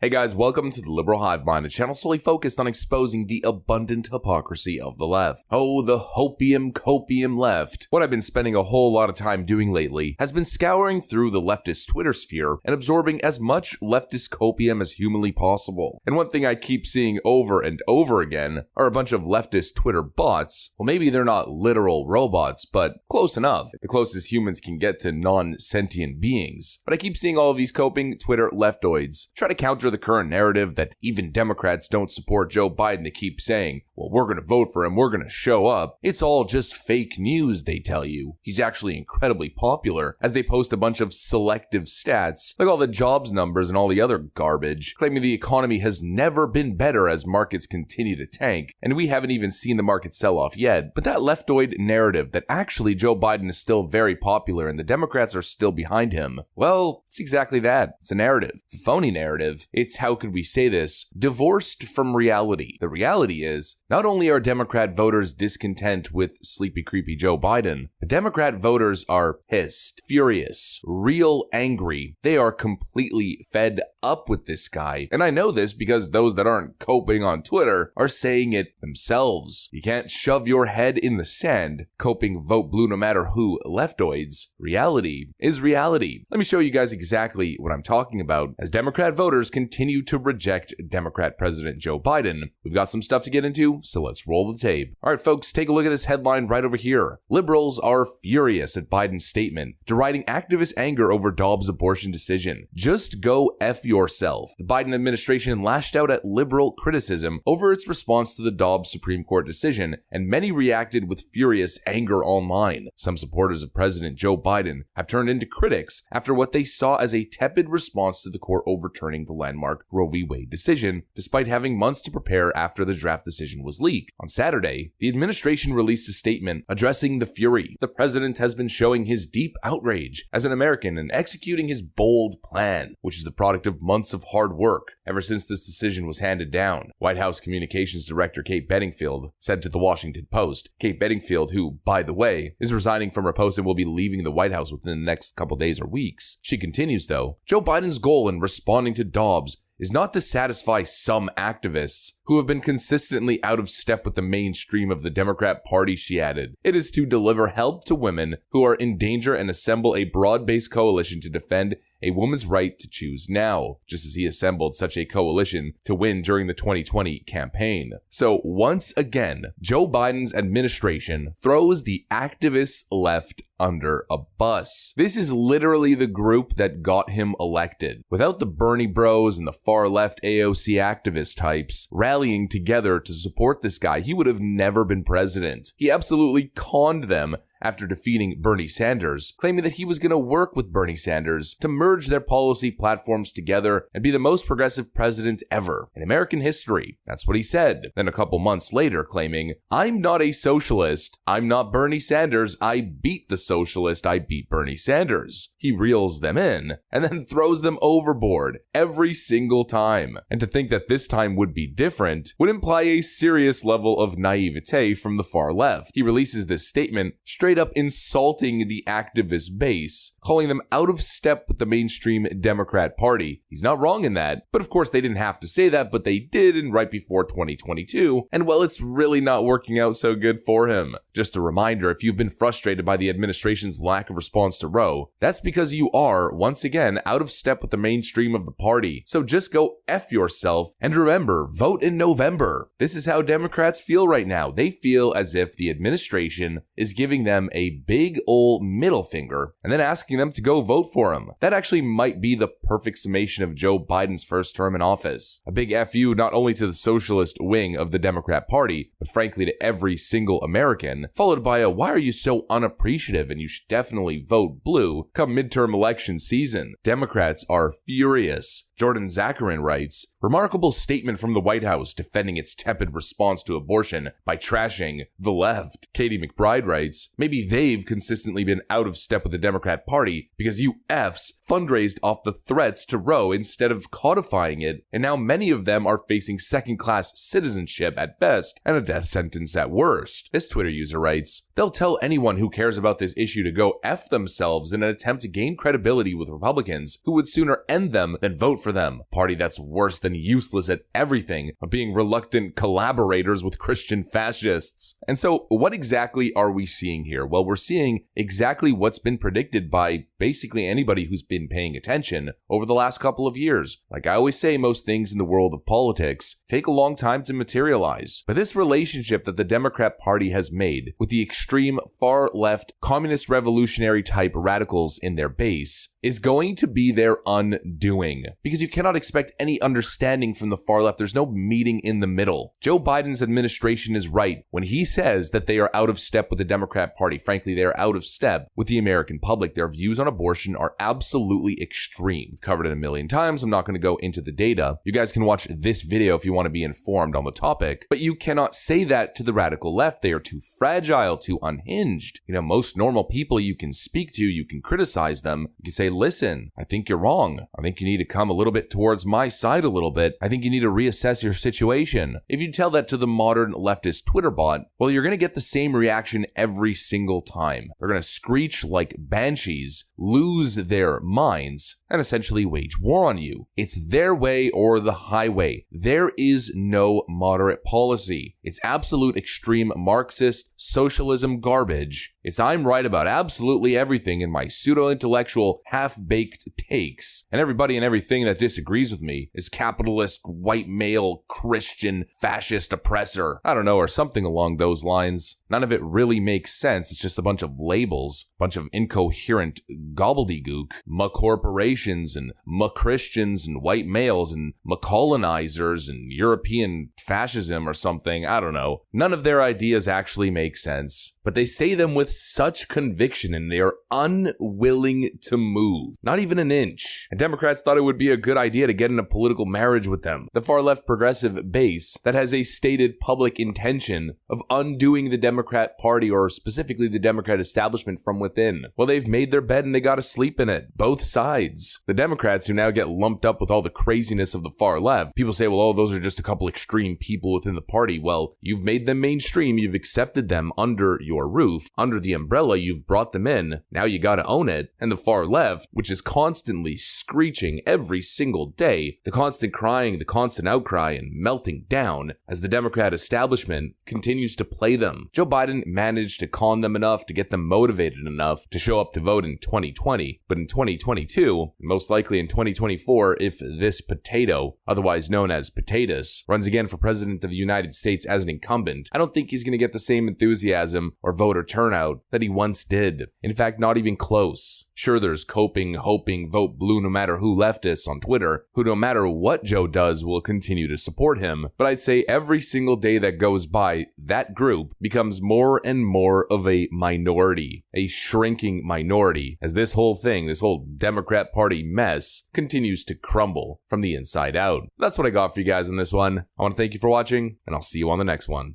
Hey guys, welcome to the Liberal Hive Mind, a channel solely focused on exposing the abundant hypocrisy of the left. Oh, the hopium left. What I've been spending a whole lot of time doing lately has been scouring through the leftist Twitter sphere and absorbing as much leftist copium as humanly possible. And one thing I keep seeing over and over again are a bunch of leftist Twitter bots. Well, maybe they're not literal robots, but close enough. The closest humans can get to non-sentient beings. But I keep seeing all of these coping Twitter leftoids try to counter the current narrative that even Democrats don't support Joe Biden to keep saying, well, we're going to vote for him, we're going to show up. It's all just fake news, they tell you. He's actually incredibly popular, as they post a bunch of selective stats, like all the jobs numbers and all the other garbage, claiming the economy has never been better as markets continue to tank, and we haven't even seen the market sell off yet. But that leftoid narrative that actually Joe Biden is still very popular and the Democrats are still behind him, well, it's exactly that. It's a narrative. It's a phony narrative. It's, how could we say this, divorced from reality. The reality is, not only are Democrat voters discontent with sleepy creepy Joe Biden, but Democrat voters are pissed, furious, real angry. They are completely fed up with this guy. And I know this because those that aren't coping on Twitter are saying it themselves. You can't shove your head in the sand, coping vote blue no matter who leftoids. Reality is reality. Let me show you guys exactly what I'm talking about as Democrat voters continue to reject Democrat President Joe Biden. We've got some stuff to get into, so let's roll the tape. All right, folks, take a look at this headline right over here. Liberals are furious at Biden's statement, deriding activist anger over Dobbs' abortion decision. Just go F yourself. The Biden administration lashed out at liberal criticism over its response to the Dobbs Supreme Court decision, and many reacted with furious anger online. Some supporters of President Joe Biden have turned into critics after what they saw as a tepid response to the court overturning the landmark Roe v. Wade decision, despite having months to prepare after the draft decision was leaked. On Saturday, the administration released a statement addressing the fury. The president has been showing his deep outrage as an American and executing his bold plan, which is the product of months of hard work ever since this decision was handed down. White House Communications Director Kate Bedingfield said to the Washington Post. Kate Bedingfield, who, by the way, is resigning from her post and will be leaving the White House within the next couple days or weeks. She continues, though, Joe Biden's goal in responding to Dobbs is not to satisfy some activists who have been consistently out of step with the mainstream of the Democrat Party, she added. It is to deliver help to women who are in danger and assemble a broad-based coalition to defend a woman's right to choose now, just as he assembled such a coalition to win during the 2020 campaign. So once again, Joe Biden's administration throws the activist left under a bus. This is literally the group that got him elected. Without the Bernie bros and the far left AOC activist types rallying together to support this guy, he would have never been president. He absolutely conned them after defeating Bernie Sanders, claiming that he was going to work with Bernie Sanders to merge their policy platforms together and be the most progressive president ever in American history. That's what he said. Then a couple months later claiming, I'm not a socialist, I'm not Bernie Sanders, I beat the socialist, I beat Bernie Sanders. He reels them in and then throws them overboard every single time. And to think that this time would be different would imply a serious level of naivete from the far left. He releases this statement straight up insulting the activist base, calling them out of step with the mainstream Democrat Party. He's not wrong in that, but of course they didn't have to say that, but they did in right before 2022, and well, it's really not working out so good for him. Just a reminder, if you've been frustrated by the administration's lack of response to Roe, that's because you are, once again, out of step with the mainstream of the party. So just go F yourself, and remember, vote in November. This is how Democrats feel right now. They feel as if the administration is giving them a big ol' middle finger and then asking them to go vote for him. That actually might be the perfect summation of Joe Biden's first term in office. A big FU not only to the socialist wing of the Democrat Party, but frankly to every single American, followed by a why are you so unappreciative and you should definitely vote blue come midterm election season. Democrats are furious. Jordan Zacharin writes, remarkable statement from the White House defending its tepid response to abortion by trashing the left. Katie McBride writes, maybe they've consistently been out of step with the Democrat Party because you Fs fundraised off the threats to Roe instead of codifying it, and now many of them are facing second-class citizenship at best and a death sentence at worst. This Twitter user writes, they'll tell anyone who cares about this issue to go F themselves in an attempt to gain credibility with Republicans who would sooner end them than vote for for them. A party that's worse than useless at everything, of being reluctant collaborators with Christian fascists. And so what exactly are we seeing here? Well, we're seeing exactly what's been predicted by basically anybody who's been paying attention over the last couple of years. Like I always say, most things in the world of politics take a long time to materialize. But this relationship that the Democrat Party has made with the extreme far-left communist revolutionary type radicals in their base is going to be their undoing. Because you cannot expect any understanding from the far left. There's no meeting in the middle. Joe Biden's administration is right when he says that they are out of step with the Democrat Party. Frankly, they are out of step with the American public. Their views on abortion are absolutely extreme. We've covered it a million times. I'm not going to go into the data. You guys can watch this video if you want to be informed on the topic. But you cannot say that to the radical left. They are too fragile, too unhinged. Most normal people you can speak to, you can criticize them. You can say, listen, I think you're wrong. I think you need to come a little bit towards my side a little bit. I think you need to reassess your situation. If you tell that to the modern leftist Twitter bot, well, you're going to get the same reaction every single time. They're going to screech like banshees, lose their minds, and essentially wage war on you. It's their way or the highway. There is no moderate policy. It's absolute extreme Marxist socialism garbage. It's I'm right about absolutely everything in my pseudo-intellectual half-baked takes. And everybody and everything that disagrees with me is capitalist, white male, Christian, fascist oppressor. I don't know, or something along those lines. None of it really makes sense. It's just a bunch of labels, a bunch of incoherent gobbledygook. Ma-corporations and ma-Christians and white males and ma-colonizers and European fascism or something. I don't know. None of their ideas actually make sense. But they say them with such conviction and they are unwilling to move. Not even an inch. And Democrats thought it would be a good idea to get in a political marriage with them. The far left progressive base that has a stated public intention of undoing the Democrat Party, or specifically the Democrat establishment from within. Well, they've made their bed and they gotta sleep in it. Both sides. The Democrats who now get lumped up with all the craziness of the far left. People say, well, oh, those are just a couple extreme people within the party. Well, you've made them mainstream. You've accepted them under your roof, under the umbrella. You've brought them in. Now you gotta own it. And the far left, which is constantly screeching every single day, the constant crying, the constant outcry and melting down as the Democrat establishment continues to play them. Joe Biden managed to con them enough to get them motivated enough to show up to vote in 2020. But in 2022, and most likely in 2024, if this potato, otherwise known as Potatoes, runs again for president of the United States as an incumbent, I don't think he's going to get the same enthusiasm or voter turnout that he once did. In fact, not even close. Sure, there's coping, hoping, vote blue no matter who leftists on Twitter, who no matter what Joe does will continue to support him. But I'd say every single day that goes by, that group becomes more and more of a minority, a shrinking minority, as this whole thing, this whole Democrat Party mess continues to crumble from the inside out. That's what I got for you guys in this one. I want to thank you for watching, and I'll see you on the next one.